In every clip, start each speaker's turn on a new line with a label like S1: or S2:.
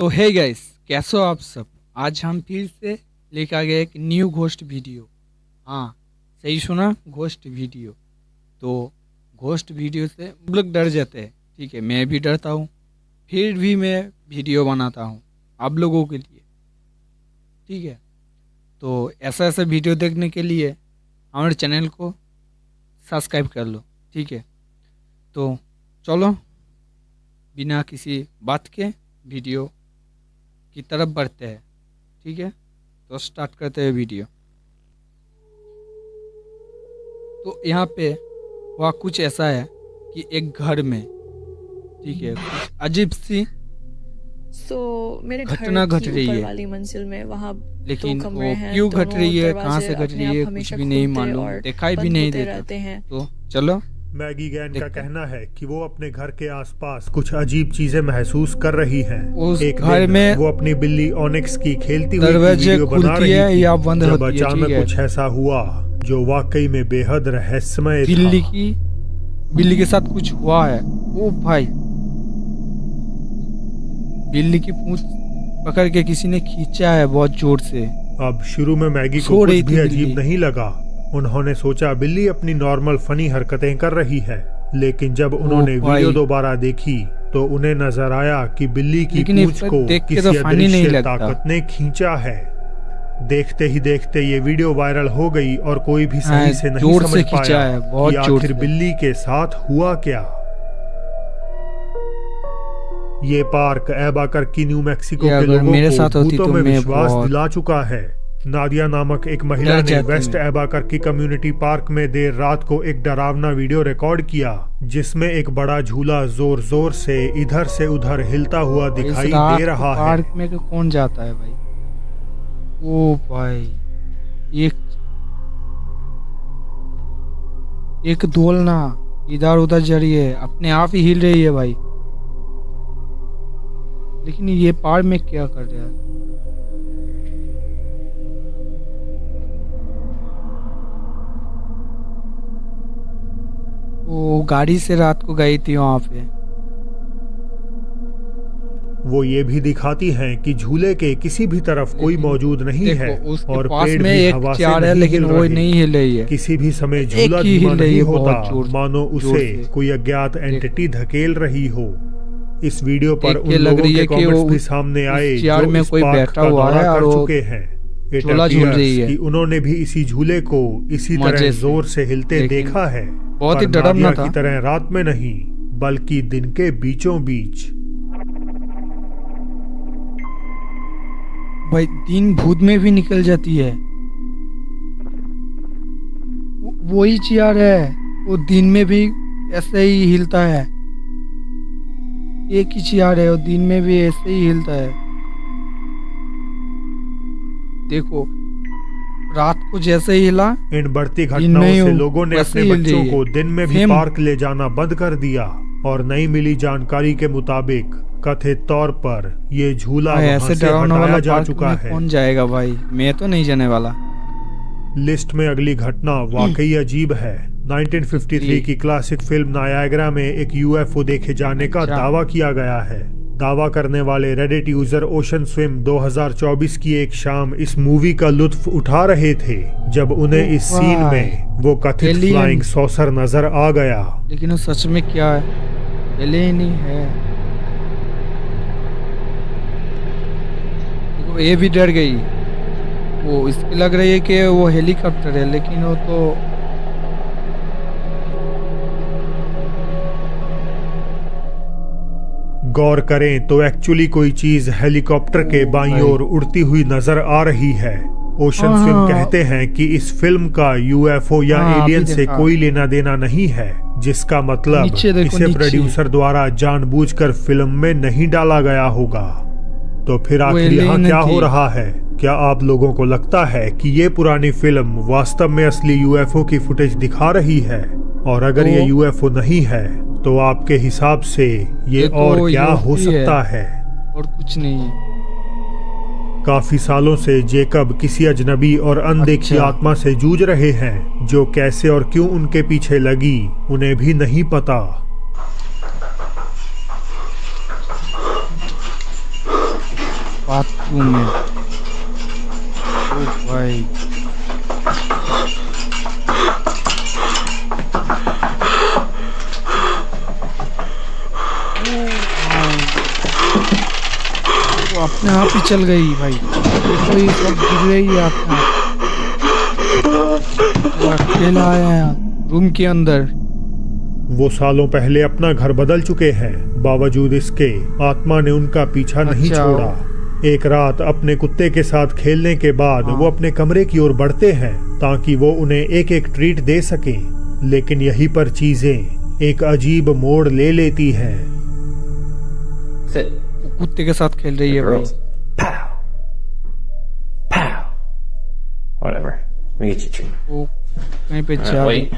S1: तो hey guys, कैसे हो आप सब। आज हम फिर से लेकर आ गए एक न्यू घोस्ट वीडियो। हाँ, सही सुना, घोस्ट वीडियो। तो घोस्ट वीडियो से हम लोग डर जाते हैं, ठीक है, मैं भी डरता हूँ, फिर भी मैं वीडियो बनाता हूँ आप लोगों के लिए, ठीक है। तो ऐसा ऐसा वीडियो देखने के लिए हमारे चैनल को सब्सक्राइब कर लो, ठीक है। तो चलो बिना किसी बात के वीडियो की तरफ बढ़ते हैं, ठीक है। तो स्टार्ट करते हैं वीडियो। तो यहाँ पे वह कुछ ऐसा है कि एक घर में, ठीक है, कुछ अजीब सी
S2: मेरे
S1: घटना
S2: घर
S1: घट
S2: की
S1: रही
S2: ऊपर
S1: है,
S2: वाली मंजिल में वहाँ
S1: लेकिन
S2: दो
S1: वो
S2: कमरे हैं।
S1: क्यों घट
S2: दोनों
S1: रही है, कहाँ
S2: दरवाजे
S1: से घट
S2: अपने
S1: रही है,
S2: आप
S1: कुछ
S2: हमेशा
S1: भी नहीं
S2: खुलते
S1: मालूम,
S2: और
S1: दिखाई भी
S2: बंद
S1: नहीं
S2: होते
S1: देता।
S2: रहते हैं।
S1: तो चलो
S3: मैगी गैन का
S1: देखते हैं।
S3: कहना है कि वो अपने घर के आसपास कुछ अजीब चीजें महसूस कर रही हैं।
S1: उस
S3: एक
S1: घर
S3: दिन
S1: में
S3: वो अपनी बिल्ली ऑनिक्स की खेलती हुई की
S1: दरवाजे
S3: वीडियो बना
S1: खुलती
S3: रही
S1: है
S3: थी
S1: या बंद
S3: जब
S1: होती है,
S3: अचानक
S1: ठीक है।
S3: कुछ ऐसा हुआ जो वाकई में बेहद रहस्यमय था।
S1: बिल्ली के साथ कुछ हुआ है। ओ भाई, बिल्ली की पूंछ पकड़ के किसी ने खींचा है बहुत जोर से।
S3: अब शुरू में मैगी
S1: सो
S3: को कुछ
S1: रही
S3: भी
S1: थी
S3: अजीब
S1: बिल्ली।
S3: नहीं लगा। उन्होंने सोचा बिल्ली अपनी नॉर्मल फनी हरकतें कर रही है, लेकिन जब उन्होंने
S1: भाई।
S3: वीडियो दोबारा देखी तो उन्हें नजर आया कि बिल्ली की
S1: लेकिन
S3: पूंछ
S1: इस
S3: को
S1: देख के
S3: किसी
S1: तो फनी नहीं
S3: अदृश्य
S1: लगता।
S3: ताकत ने खींचा है। देखते ही देखते ये वीडियो वायरल हो गई और कोई भी सही से नहीं
S1: जोर
S3: समझ
S1: से खींचा
S3: पाया
S1: है, बहुत
S3: कि
S1: जोर
S3: आखिर
S1: से।
S3: बिल्ली के साथ हुआ क्या। ये पार्क एबाकर्की न्यू मैक्सिको
S1: ये
S3: के
S1: अगर
S3: लोगों
S1: मेरे
S3: को
S1: साथ होती
S3: भूतों
S1: तो
S3: में
S1: मैं
S3: विश्वास
S1: बहुत
S3: दिला चुका है। नादिया नामक एक महिला
S1: डर
S3: ने
S1: जाती
S3: वेस्ट
S1: मैं।
S3: एबाकर्की कम्युनिटी पार्क में देर रात को एक डरावना वीडियो रिकॉर्ड किया, जिसमें एक बड़ा झूला जोर जोर से इधर से उधर हिलता हुआ
S1: इस
S3: दिखाई
S1: रात
S3: दे
S1: को
S3: रहा है।
S1: पार्क में कौन जाता है भाई। ओ भाई, एक दोलना इधर उधर जा रही है, अपने आप ही हिल रही है भाई। लेकिन ये पार्क में क्या कर रहा है। वो गाड़ी से रात को गई थी वहां पे।
S3: वो ये भी दिखाती हैं कि झूले के किसी भी तरफ कोई मौजूद नहीं
S1: देखो,
S3: है
S1: उसके
S3: और
S1: पास
S3: पेड़
S1: में
S3: भी
S1: एक
S3: हवा से
S1: चेयर है,
S3: नहीं
S1: लेकिन
S3: हिल
S1: वो
S3: रहे।
S1: नहीं हिल रही है।
S3: किसी भी समय
S1: एक
S3: झूला
S1: ही
S3: धीमा
S1: हिल रही
S3: नहीं
S1: है,
S3: होता,
S1: बहुत जोर
S3: मानो
S1: जोर
S3: उसे
S1: से।
S3: कोई अज्ञात एंटिटी धकेल रही हो। इस वीडियो पर
S1: देख
S3: उन
S1: के लग
S3: लोगों
S1: रही
S3: के
S1: है कि
S3: कमेंट्स
S1: वो
S3: भी सामने आए
S1: चेयर
S3: जो
S1: में
S3: इस
S1: कोई
S3: पार्क
S1: बैठा
S3: का
S1: हुआ
S3: दौरा
S1: है और
S3: कर
S1: वो
S3: चुके हैं। It
S1: झूला झूल
S3: appears
S1: रही है
S3: कि उन्होंने भी इसी झूले को इसी
S1: मजे
S3: तरह
S1: से।
S3: जोर से हिलते
S1: लेकिन
S3: देखा है,
S1: बहुत ही
S3: पर
S1: डरावना
S3: नादिया
S1: था।
S3: की तरह रात में नहीं बल्कि दिन के बीचों बीच।
S1: भाई, दिन भूत में भी निकल जाती है। वही चेयर है, वो दिन में भी ऐसे ही हिलता है। एक ही चेयर है, वो दिन में भी ऐसे ही हिलता है। देखो, रात को जैसे ही हिला,
S3: इन बढ़ती
S1: दिन
S3: घटनाओं
S1: में
S3: से
S1: ही
S3: लोगों ने
S1: वैसे
S3: अपने
S1: ही हिल
S3: बच्चों
S1: रही है।
S3: को दिन में भी
S1: सेम।
S3: पार्क ले जाना बंद कर दिया और नई मिली जानकारी के मुताबिक कथित तौर पर ये झूला
S1: भाई,
S3: वहां
S1: ऐसे
S3: से
S1: डरावना वाला
S3: हटाया जा
S1: पार्क
S3: चुका
S1: में
S3: है।
S1: कौन जाएगा भाई, मैं तो नहीं जाने वाला।
S3: लिस्ट में अगली घटना वाकई अजीब है। 1953 की क्लासिक फिल्म नायाग्रा में एक यूएफओ देखे जाने का
S1: अच्छा।
S3: दावा किया गया है। दावा करने वाले रेडिट यूजर ओशन स्विम 2024 की एक शाम इस मूवी का लुत्फ उठा रहे थे जब उन्हें इस सीन में वो कथित
S1: एलियन।
S3: फ्लाइंग सॉसर नजर आ गया।
S1: लेकिन वो सच में क्या है, एलियन ही है। देखो, ये भी डर गई। वो इसकी लग रही है कि वो हेलीकॉप्टर है, लेकिन वो तो
S3: गौर करें तो एक्चुअली कोई चीज हेलीकॉप्टर के बाईं ओर उड़ती हुई नजर आ रही है। ओशन स्विम कहते हैं कि इस फिल्म का यूएफओ या एलियन से कोई लेना देना नहीं है, जिसका मतलब
S1: नीचे देखो,
S3: इसे
S1: नीचे।
S3: प्रोड्यूसर द्वारा जानबूझकर फिल्म में नहीं डाला गया होगा। तो फिर आखिर यहाँ
S1: एलियन
S3: क्या
S1: थी।
S3: हो रहा है? क्या आप लोगों को लगता है कि ये पुरानी फिल्म वास्तव में असली यूएफओ की फुटेज दिखा रही है? और अगर ये यूएफओ नहीं है तो आपके हिसाब से ये और क्या हो सकता है?
S1: और कुछ नहीं है।
S3: काफी सालों से जेकब किसी अजनबी और अनदेखी
S1: अच्छा।
S3: आत्मा से जूझ रहे हैं, जो कैसे और क्यों उनके पीछे लगी उन्हें भी नहीं पता।
S1: रूम में। ओ भाई वो अपने आप ही चल गई भाई। देखो ये सब गिर रही है अपने आप। वो अकेला आया है रूम के अंदर।
S3: वो सालों पहले अपना घर बदल चुके हैं, बावजूद इसके आत्मा ने उनका पीछा नहीं
S1: अच्छा।
S3: छोड़ा। एक रात अपने कुत्ते के साथ खेलने के बाद
S1: हाँ।
S3: वो अपने कमरे की ओर बढ़ते हैं ताकि वो उन्हें एक एक ट्रीट दे सकें, लेकिन यहीं पर चीजें एक अजीब मोड़ ले लेती हैं।
S4: Sit.
S1: वो कुत्ते के साथ खेल रही है भाई।
S4: Girls. Pow. Pow. Whatever. Let me get you a treat.
S1: वो कहीं पे जा
S4: Alright, wait.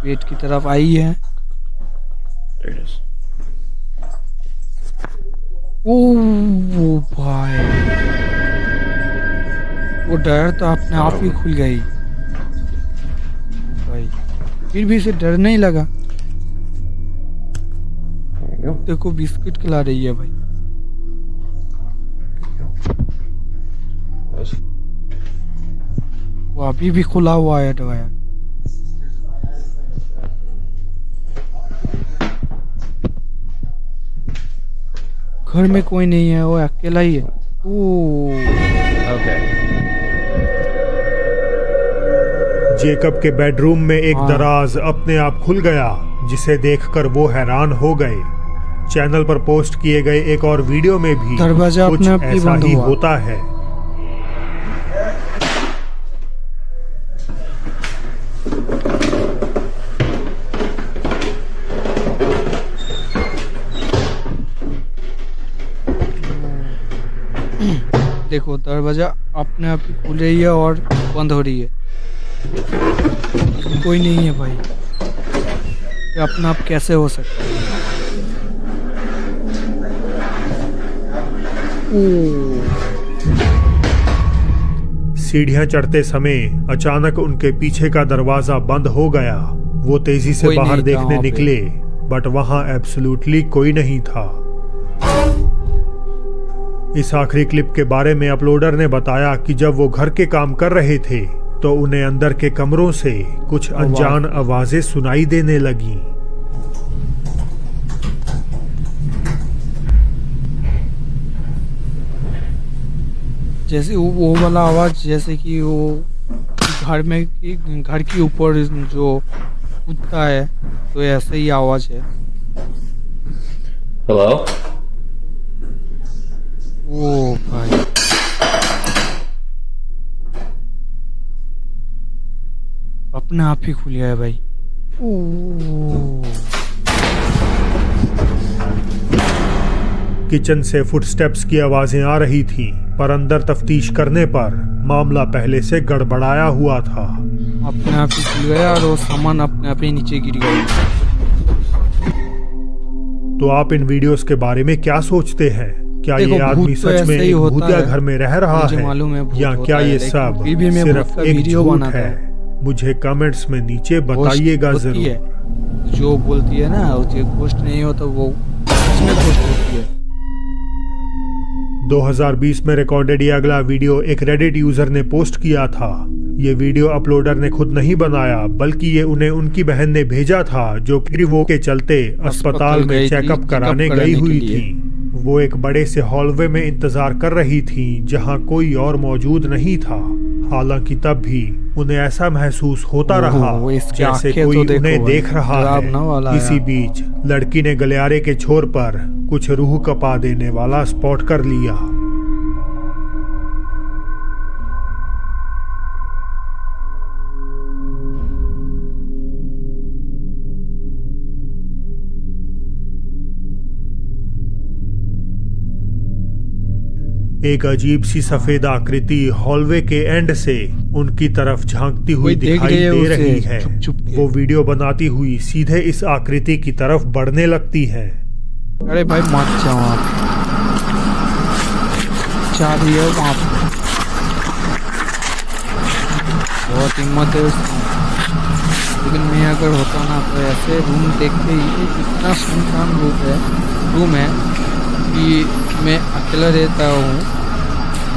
S1: पेट की तरफ आई है।
S4: There it is.
S1: ओ भाई वो डर तो अपने आप ही खुल गई भाई। फिर भी इसे डर नहीं लगा।
S4: There you go.
S1: देखो बिस्किट खिला रही है भाई।
S4: Those.
S1: वो अभी भी खुला हुआ है दवाया। घर में कोई नहीं है, वो अकेला ही है। ओ
S4: Okay.
S3: जेकब के बेडरूम में एक
S1: हाँ।
S3: दराज अपने आप खुल गया, जिसे देखकर वो हैरान हो गए। चैनल पर पोस्ट किए गए एक और वीडियो में भी
S1: दरवाजा
S3: कुछ
S1: अपने आप ही
S3: ऐसा
S1: बंद
S3: ही
S1: हुआ।
S3: होता है।
S1: देखो दरवाजा अपने आप ही खुल रही है और बंद हो रही है। कोई नहीं है भाई। ये अपना आप कैसे हो सकता है?
S3: सीढ़ियां चढ़ते समय अचानक उनके पीछे का दरवाजा बंद हो गया। वो तेजी से
S1: कोई
S3: बाहर
S1: नहीं था
S3: देखने
S1: वहाँ पे।
S3: निकले, बट वहां एब्सोल्युटली कोई नहीं था। इस आखिरी क्लिप के बारे में अपलोडर ने बताया कि जब वो घर के काम कर रहे थे तो उन्हें अंदर के कमरों से कुछ अनजान आवाजें सुनाई देने लगीं।
S1: जैसे वो वाला आवाज, जैसे कि वो घर के ऊपर जो कुत्ता है, तो ऐसे ही आवाज है।
S4: Hello?
S1: ओ भाई अपने आप ही खुल गया है भाई। ओ
S3: किचन से फुटस्टेप्स की आवाजें आ रही थीं, पर अंदर तफ्तीश करने पर मामला पहले से गड़बड़ाया हुआ था।
S1: अपने आप ही खुल गया और वो सामान अपने आप ही नीचे गिर गया।
S3: तो आप इन वीडियोस के बारे में क्या सोचते हैं? क्या
S1: देखो,
S3: ये आदमी
S1: भूत तो
S3: सच में
S1: ऐसे ही
S3: एक
S1: होता
S3: भूतिया
S1: है।
S3: घर में रह रहा
S1: मुझे
S3: है,
S1: मालूम है भूत
S3: या
S1: होता
S3: क्या
S1: है,
S3: ये
S1: लेकिन
S3: सब
S1: फिर भी मैं भूत
S3: सिर्फ
S1: का
S3: एक
S1: वीडियो
S3: झूठ
S1: बनाता
S3: है?
S1: हूँ।
S3: मुझे कमेंट्स में नीचे
S1: घोस्ट
S3: बताइएगा
S1: होती
S3: जरूर।
S1: है। जो बोलती है ना, वो घोस्ट नहीं होता, वो सच में घोस्ट होती है।
S3: 2020 में रिकॉर्डेड ये अगला वीडियो एक रेडिट यूजर ने पोस्ट किया था। ये वीडियो अपलोडर ने खुद नहीं बनाया, बल्कि ये उन्हें उनकी बहन ने भेजा था, जो कि वो के चलते अस्पताल में
S1: गई थी,
S3: चेकअप कराने
S1: चेकअप
S3: गई
S1: कराने
S3: हुई
S1: के लिए।
S3: थी। वो एक बड़े से हॉलवे में इंतजार कर रही थी, जहां कोई और मौजूद नहीं था। हालांकि तब भी उन्हें ऐसा महसूस होता
S1: ओहो,
S3: रहा
S1: इसकी
S3: जैसे
S1: आंखें
S3: कोई
S1: तो देखो
S3: उन्हें
S1: भाई,
S3: देख रहा
S1: डरावना वाला
S3: है।
S1: है।
S3: इसी बीच लड़की ने गलियारे के छोर पर कुछ रूह कपा देने वाला स्पॉट कर लिया। एक अजीब सी सफेद आकृति हॉलवे के एंड से उनकी तरफ झांकती हुई
S1: कोई देख
S3: दिखाई
S1: रही है
S3: दे
S1: उसे,
S3: रही है।
S1: छुप छुप के।
S3: वो वीडियो बनाती हुई सीधे इस आकृति की तरफ बढ़ने लगती है।
S1: अरे भाई मत जाओ आप। जा रही है वहाँ पे। बहुत हिम्मत है उसकी। लेकिन मैं अगर होता ना तो ऐसे रूम देखते ही, इतना सुनसान रूम है कि मैं अकेला रहता हूँ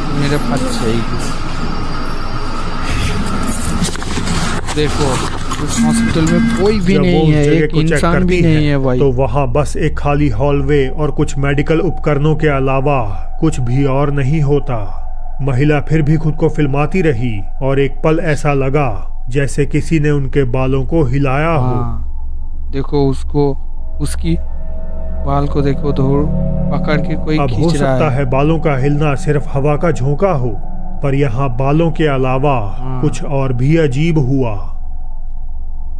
S1: तो मेरे पास चाहिए। देखो उस हॉस्पिटल में कोई भी
S3: जब वो
S1: नहीं
S3: उस
S1: है,
S3: जगह
S1: एक
S3: को चेक
S1: इंसान
S3: करती
S1: भी नहीं है भाई।
S3: तो वहाँ बस एक खाली हॉलवे और कुछ मेडिकल उपकरणों के अलावा कुछ भी और नहीं होता। महिला फिर भी खुद को फिल्माती रही और एक पल ऐसा लगा जैसे किसी ने उनके बालों को हिलाया हो।
S1: हाँ देखो उसको, उसकी बाल को देखो, धूल पकड़ के कोई
S3: अब हो
S1: खींच रहा
S3: सकता
S1: है।
S3: है बालों का हिलना सिर्फ हवा का झोंका हो, पर यहाँ बालों के अलावा कुछ और भी अजीब हुआ।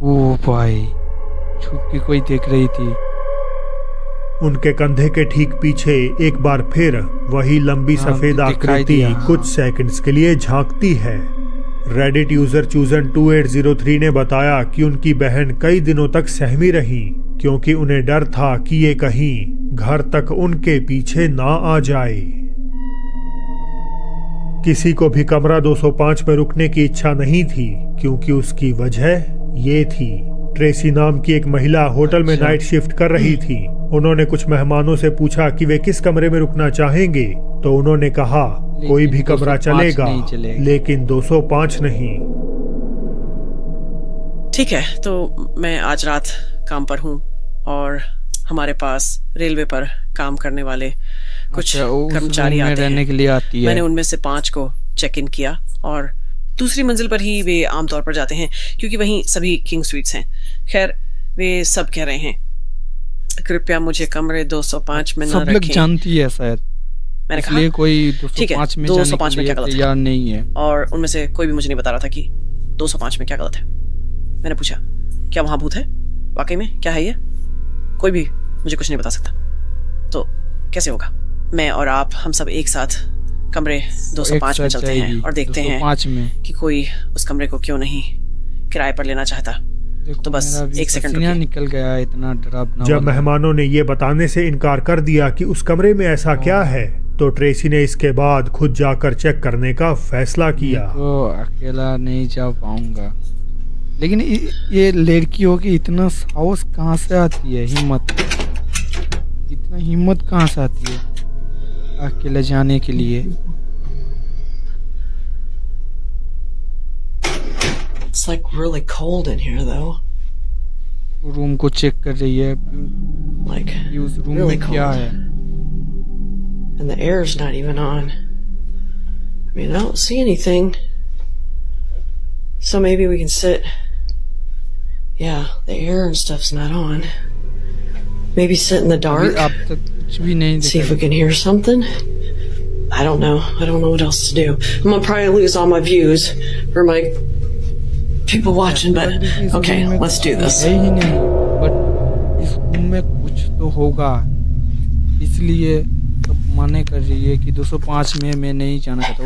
S1: ओ भाई, छुप के कोई देख रही थी।
S3: उनके कंधे के ठीक पीछे एक बार फिर वही लंबी
S1: हाँ,
S3: सफेद
S1: दिखाई
S3: आकृति
S1: दिया।
S3: कुछ सेकंड्स के लिए झांकती है। रेडिट यूजर चूजन 2803 ने बताया कि उनकी बहन कई दिनों तक सहमी रही क्योंकि उन्हें डर था कि ये कहीं घर तक उनके पीछे ना आ जाए। किसी को भी कमरा 205 में रुकने की इच्छा नहीं थी क्योंकि उसकी वजह ये थी। ट्रेसी नाम की एक महिला होटल में
S1: अच्छा।
S3: नाइट शिफ्ट कर रही थी। उन्होंने कुछ मेहमानों से पूछा कि वे किस कमरे में रुकना चाहेंगे, तो उन्होंने कहा कोई भी कमरा
S1: 205
S3: चलेगा,
S1: नहीं चलेगा।
S3: लेकिन 205 नहीं।
S5: ठीक है, तो मैं आज रात काम पर हूँ और हमारे पास रेलवे पर काम करने वाले कुछ
S1: अच्छा, वो उस
S5: कर्मचारी
S1: रूम में
S5: आते
S1: रहने
S5: हैं।
S1: के लिए आती है।
S5: मैंने उनमें से 5 को चेक इन किया और दूसरी मंजिल पर ही वे आमतौर पर जाते हैं क्योंकि वहीं सभी किंग स्वीट्स हैं। खैर, वे सब कह रहे हैं कृपया मुझे कमरे 205 में न
S1: सब लोग
S5: रखें।
S1: जानती है शायद,
S5: मैंने
S1: इसलिए
S5: कहा
S1: कोई
S5: ठीक है,
S1: 205 में
S5: 205
S1: जाने
S5: में
S1: के
S5: क्या
S1: लिए
S5: गलत है?
S1: तैयार नहीं है।
S5: और उनमें से कोई भी मुझे नहीं बता रहा था कि 205 में क्या गलत है। मैंने पूछा क्या वहां भूत है? वाकई में क्या है ये? कोई भी मुझे कुछ नहीं बता सकता। तो कैसे होगा? मैं और आप, हम सब एक साथ कमरे 205 में चलते हैं और देखते हैं
S1: 205 में।
S5: कि कोई उस कमरे को क्यों नहीं किराए पर लेना चाहता।
S1: देखो,
S5: तो बस
S1: मेरा भी
S5: 1 सेकंड
S1: पसीना
S5: रुकिए।
S1: निकल गया, इतना डरावना
S3: जब
S1: वाला।
S3: मेहमानों ने ये बताने से इनकार कर दिया कि उस कमरे में ऐसा क्या है, तो ट्रेसी ने इसके बाद खुद जाकर चेक करने का फैसला किया।
S1: तो अकेला नहीं जा पाऊंगा, लेकिन ये लड़कियों की इतना साहस कहाँ से आती है, हिम्मत, इतना हिम्मत कहाँ से आती है अकेले जाने के लिए।
S5: It's like really cold in here though.
S1: Room को चेक कर रही है
S5: Like
S1: कि उस रूम
S5: really
S1: में क्या
S5: cold.
S1: है।
S5: And the air's not even on. I mean, I don't see anything. So maybe we can sit. Yeah, the air and stuff's not on. Maybe sit in the
S1: अभी
S5: dark.
S1: अब तक कुछ भी नहीं
S5: See if we
S1: दिखा।
S5: can hear something. I don't know. I don't know what else to do. I'm gonna probably lose all my views for my people watching, but
S1: इस
S5: okay,
S1: room में
S5: let's do this.
S1: है ही नहीं, but इस room में कुछ तो होगा, इसलिए सब मना कर रही है कि 205 में मैं नहीं जाना चाहता।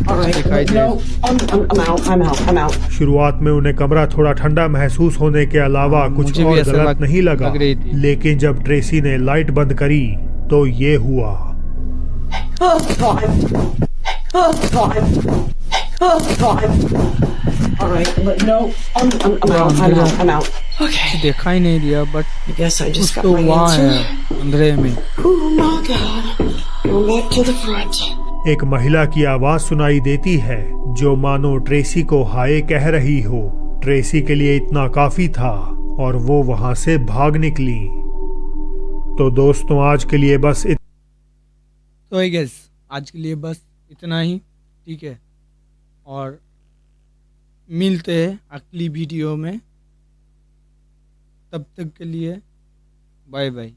S5: All right.
S1: दिखाई दे।
S5: No, I'm out.
S3: शुरुआत में उन्हें कमरा थोड़ा ठंडा महसूस होने के अलावा
S1: हाँ,
S3: कुछ
S1: मुझे भी
S3: और
S1: ऐसा
S3: गलत नहीं लगा,
S1: लग रही थी।
S3: लेकिन जब ट्रेसी ने लाइट बंद करी तो ये हुआ।
S5: All right, but no, I'm out. Okay,
S1: देखा ही नहीं दिया, बट
S5: I guess I
S1: कुछ
S5: just got
S1: तो
S5: my
S1: वहाँ
S5: answer.
S1: है अंधेरे में।
S5: Oh my God. Go back to the front.
S3: एक महिला की आवाज सुनाई देती है जो मानो ट्रेसी को हाय कह रही हो। ट्रेसी के लिए इतना काफी था और वो वहां से भाग निकली। तो दोस्तों, आज के लिए बस
S1: तो आई गेस आज के लिए बस इतना ही, ठीक है, और मिलते हैं अगली वीडियो में। तब तक के लिए बाय बाय।